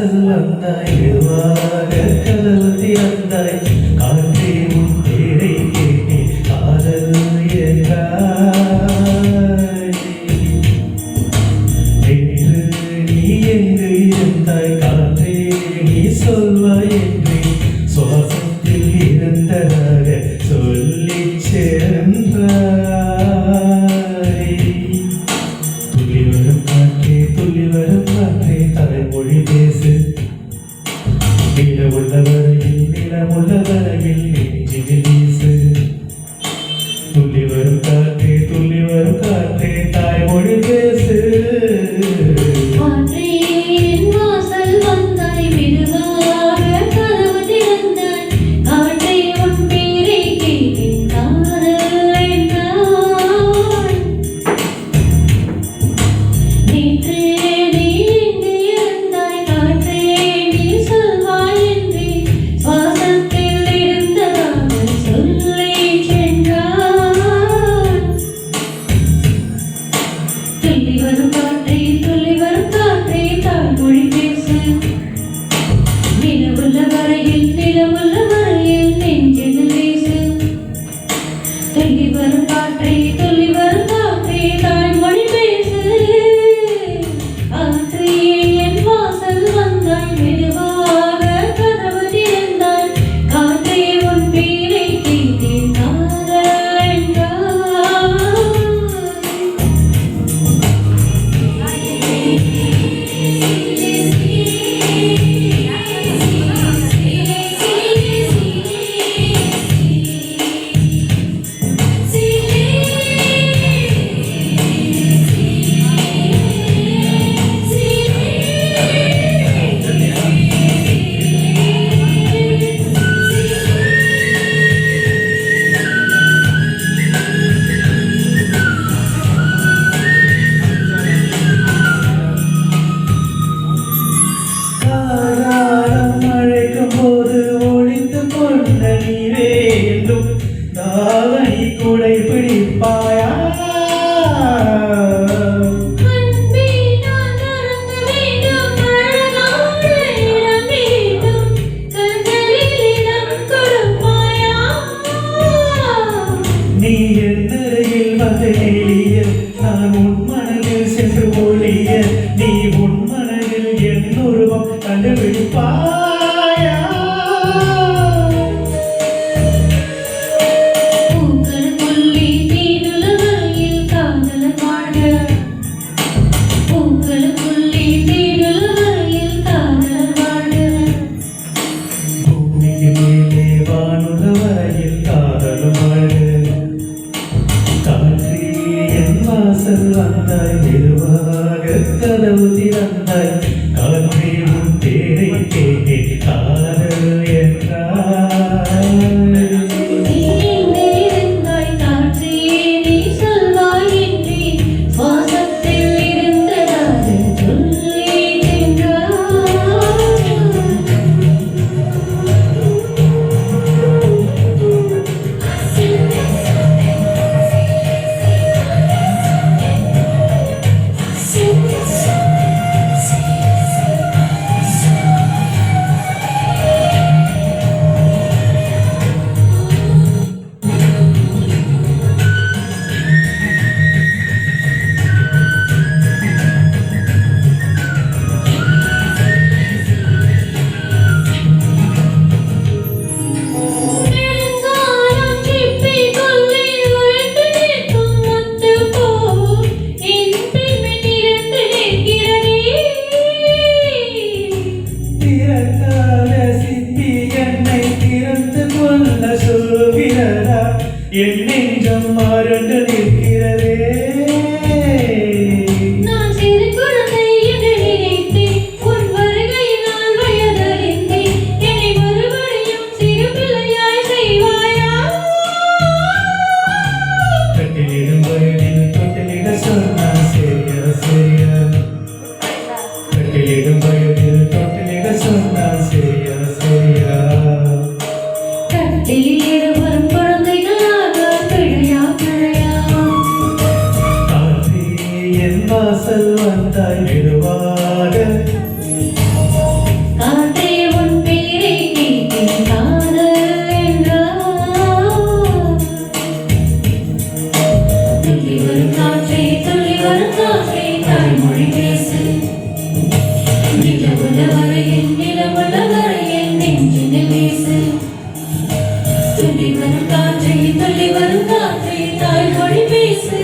வாசல் வந்தாய் மெதுவாக கதவு திறந்தாய் காற்றே உன் பேரை கேட்டே காதல் என்றாய் என்று நீ எங்கு இருந்தாய் காற்றே நீ சொல்வாய் என்று சுவாசத்தில் இருந்ததாக சொல்லி சென்றாய் துள்ளி வரும் காற்றே தலைமொழி பேசு நிலமுள்ள வரையில் நெஞ்சில் வீசு துள்ளி வரும் காற்றே தாய்மொழி பேசு கூடை பிடிப்பாயா நீ எந்தரையில் வந்து எளிய நான் உன் மனதில் சென்று ஒளிய நீ உன் மனதில் என் உருவம் கண்டுபிடிப்பாயா வந்தாய் மெதுவாக கதவு திறந்தாய் காற்றே உன் பேரை கேட்டே காதல் என்றாய் என் நெஞ்சம் மறந்து நிற்கிறதே நான் சிறு குழந்தை என்று நினைத்தேன் உன் வருகையில் நான் வயதறிந்தேன் என்னை மறுபடியும் சிறு பிள்ளையாய் செய்வாயா கட்டிலிடும் வயதில் தொட்டிலிட சொன்னால் சரியா சரியா கட்டிலிடும் வயதில் தொட்டிலிட சொன்னால் சரியா சரியா கட்டிலிட வரும் வாசல் வந்தாய் மெதுவாக தாய்மொழி பேசு. நிலவுள்ள வரையில் நிலவுள்ள வரையில் நெஞ்சினில் வீசு. துள்ளி வரும் காற்றே துள்ளி வரும் காற்றே தாய்மொழி பேசு.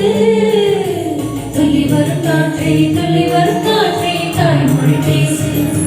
துள்ளி வரும் காற்றே துள்ளி வரும் காற்றே தாய்மொழி பேசு.